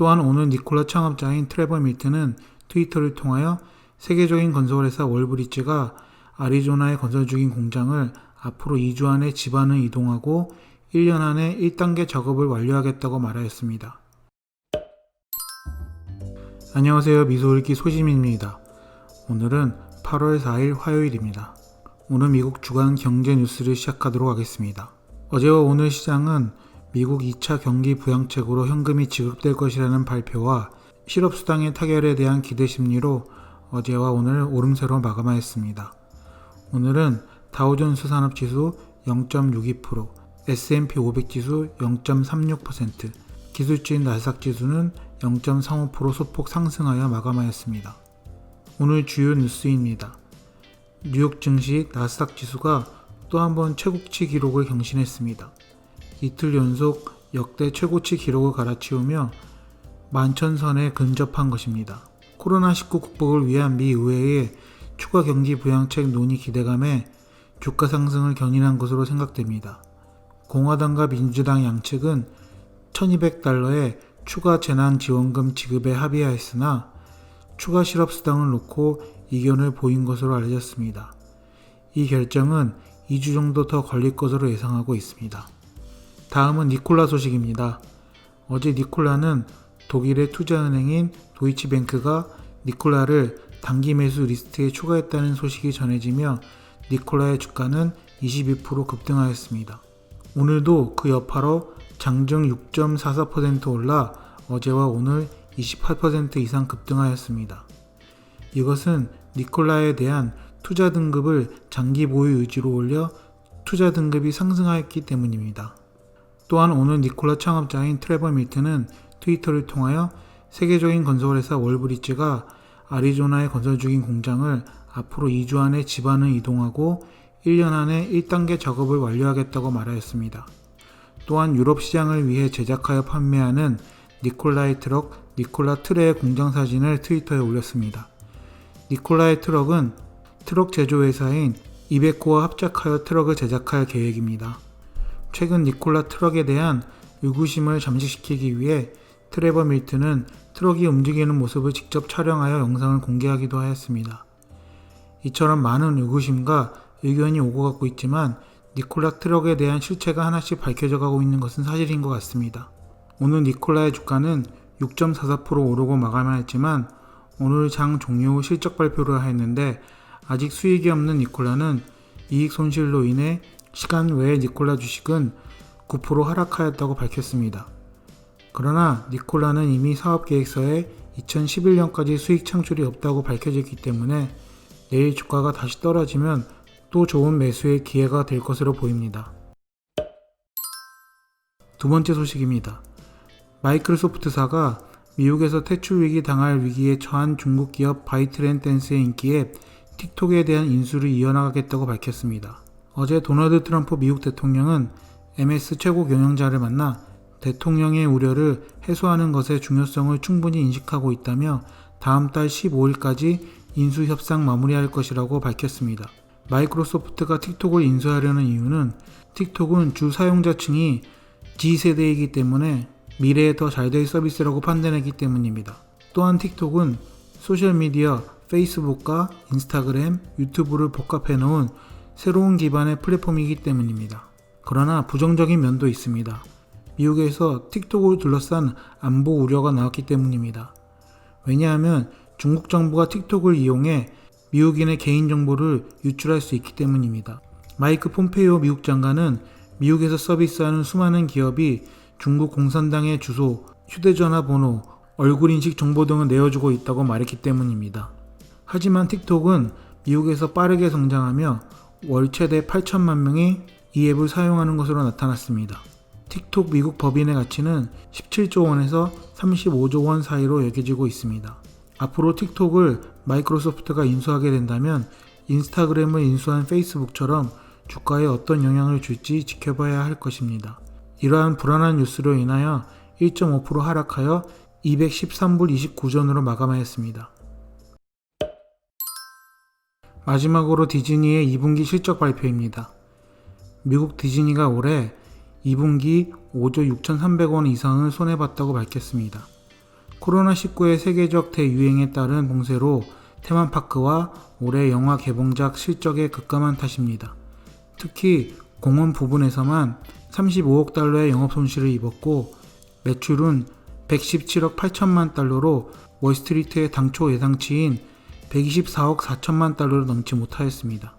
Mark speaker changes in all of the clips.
Speaker 1: 또한 오늘 니콜라 창업자인 트레버 밀트는 트위터를 통하여 세계적인 건설회사 월브리지가 아리조나에 건설 중인 공장을 앞으로 2주 안에 지반을 이동하고 1년 안에 1단계 작업을 완료하겠다고 말하였습니다. 안녕하세요. 미소읽기 소지민입니다. 오늘은 8월 4일 화요일입니다. 오늘 미국 주간 경제 뉴스를 시작하도록 하겠습니다. 어제와 오늘 시장은 미국 2차 경기 부양책으로 현금이 지급될 것이라는 발표와 실업수당의 타결에 대한 기대 심리로 어제와 오늘 오름세로 마감하였습니다. 오늘은 다우존스 산업지수 0.62%, S&P 500 지수 0.36%, 기술주인 나스닥 지수는 0.35% 소폭 상승하여 마감하였습니다. 오늘 주요 뉴스입니다. 뉴욕 증시 나스닥 지수가 또 한 번 최고치 기록을 경신했습니다. 이틀 연속 역대 최고치 기록을 갈아치우며 11,000선에 근접한 것입니다. 코로나19 극복을 위한 미 의회의 추가 경기 부양책 논의 기대감에 주가 상승을 견인한 것으로 생각됩니다. 공화당과 민주당 양측은 $1,200의 추가 재난지원금 지급에 합의하였으나 추가 실업수당을 놓고 이견을 보인 것으로 알려졌습니다. 이 결정은 2주 정도 더 걸릴 것으로 예상하고 있습니다. 다음은 니콜라 소식입니다. 어제 니콜라는 독일의 투자은행인 도이치뱅크가 니콜라를 단기 매수 리스트에 추가했다는 소식이 전해지며 니콜라의 주가는 22% 급등하였습니다. 오늘도 그 여파로 장중 6.44% 올라 어제와 오늘 28% 이상 급등하였습니다. 이것은 니콜라에 대한 투자 등급을 장기 보유 의지로 올려 투자 등급이 상승하였기 때문입니다. 또한 오늘 니콜라 창업자인 트레버 밀트는 트위터를 통하여 세계적인 건설회사 월브리지가 아리조나에 건설 중인 공장을 앞으로 2주 안에 지반을 이동하고 1년 안에 1단계 작업을 완료하겠다고 말하였습니다. 또한 유럽 시장을 위해 제작하여 판매하는 니콜라의 트럭 니콜라 트레의 공장 사진을 트위터에 올렸습니다. 니콜라의 트럭은 트럭 제조회사인 이베코와 합작하여 트럭을 제작할 계획입니다. 최근 니콜라 트럭에 대한 의구심을 잠식시키기 위해 트레버 밀트는 트럭이 움직이는 모습을 직접 촬영하여 영상을 공개하기도 하였습니다. 이처럼 많은 의구심과 의견이 오고 가고 있지만 니콜라 트럭에 대한 실체가 하나씩 밝혀져 가고 있는 것은 사실인 것 같습니다. 오늘 니콜라의 주가는 6.44% 오르고 마감하였지만 오늘 장 종료 후 실적 발표를 하였는데 아직 수익이 없는 니콜라는 이익 손실로 인해 시간 외에 니콜라 주식은 9% 하락하였다고 밝혔습니다. 그러나 니콜라는 이미 사업계획서에 2011년까지 수익 창출이 없다고 밝혀졌기 때문에 내일 주가가 다시 떨어지면 또 좋은 매수의 기회가 될 것으로 보입니다. 두 번째 소식입니다. 마이크로소프트사가 미국에서 퇴출 위기 당할 위기에 처한 중국 기업 바이트랜댄스의 인기 앱 틱톡에 대한 인수를 이어나가겠다고 밝혔습니다. 어제 도널드 트럼프 미국 대통령은 MS 최고 경영자를 만나 대통령의 우려를 해소하는 것의 중요성을 충분히 인식하고 있다며 다음 달 15일까지 인수 협상 마무리할 것이라고 밝혔습니다. 마이크로소프트가 틱톡을 인수하려는 이유는 틱톡은 주 사용자층이 G세대이기 때문에 미래에 더 잘 될 서비스라고 판단했기 때문입니다. 또한 틱톡은 소셜미디어, 페이스북과 인스타그램, 유튜브를 복합해 놓은 새로운 기반의 플랫폼이기 때문입니다. 그러나 부정적인 면도 있습니다. 미국에서 틱톡을 둘러싼 안보 우려가 나왔기 때문입니다. 왜냐하면 중국 정부가 틱톡을 이용해 미국인의 개인정보를 유출할 수 있기 때문입니다. 마이크 폼페이오 미국 장관은 미국에서 서비스하는 수많은 기업이 중국 공산당의 주소, 휴대전화 번호, 얼굴인식 정보 등을 내어주고 있다고 말했기 때문입니다. 하지만 틱톡은 미국에서 빠르게 성장하며 월 최대 8천만 명이 이 앱을 사용하는 것으로 나타났습니다. 틱톡 미국 법인의 가치는 17조 원에서 35조 원 사이로 여겨지고 있습니다. 앞으로 틱톡을 마이크로소프트가 인수하게 된다면 인스타그램을 인수한 페이스북처럼 주가에 어떤 영향을 줄지 지켜봐야 할 것입니다. 이러한 불안한 뉴스로 인하여 1.5% 하락하여 213불 29전으로 마감하였습니다. 마지막으로 디즈니의 2분기 실적 발표입니다. 미국 디즈니가 올해 2분기 5조 6,300원 이상을 손해봤다고 밝혔습니다. 코로나19의 세계적 대유행에 따른 봉쇄로 테마파크와 올해 영화 개봉작 실적에 급감한 탓입니다. 특히 공원 부분에서만 35억 달러의 영업 손실을 입었고 매출은 117억 8천만 달러로 월스트리트의 당초 예상치인 124억 4천만 달러를 넘지 못하였습니다.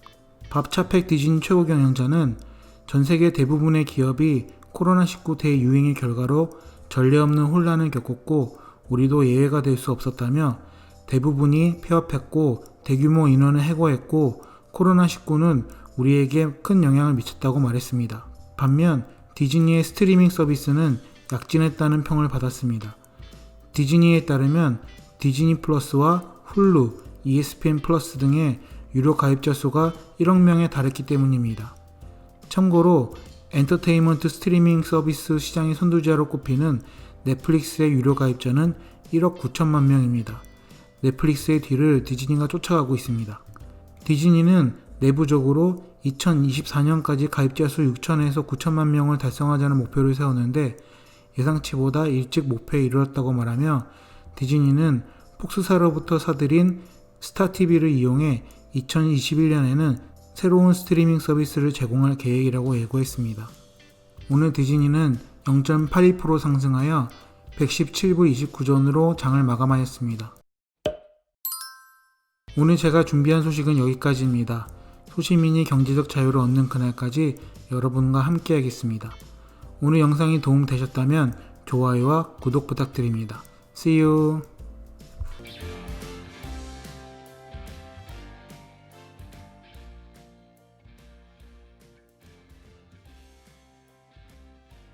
Speaker 1: 밥 차펙 디즈니 최고 경영자는 전 세계 대부분의 기업이 코로나19 대유행의 결과로 전례 없는 혼란을 겪었고 우리도 예외가 될 수 없었다며 대부분이 폐업했고 대규모 인원을 해고했고 코로나19는 우리에게 큰 영향을 미쳤다고 말했습니다. 반면 디즈니의 스트리밍 서비스는 약진했다는 평을 받았습니다. 디즈니에 따르면 디즈니 플러스와 훌루, ESPN 플러스 등의 유료 가입자 수가 1억 명에 달했기 때문입니다. 참고로 엔터테인먼트 스트리밍 서비스 시장의 선두주자로 꼽히는 넷플릭스의 유료 가입자는 1억 9천만 명입니다. 넷플릭스의 뒤를 디즈니가 쫓아가고 있습니다. 디즈니는 내부적으로 2024년까지 가입자 수 6천에서 9천만 명을 달성하자는 목표를 세웠는데 예상치보다 일찍 목표에 이르렀다고 말하며 디즈니는 폭스사로부터 사들인 스타TV를 이용해 2021년에는 새로운 스트리밍 서비스를 제공할 계획이라고 예고했습니다. 오늘 디즈니는 0.82% 상승하여 117불 29전으로 장을 마감하였습니다. 오늘 제가 준비한 소식은 여기까지입니다. 소시민이 경제적 자유를 얻는 그날까지 여러분과 함께 하겠습니다. 오늘 영상이 도움되셨다면 좋아요와 구독 부탁드립니다. See you!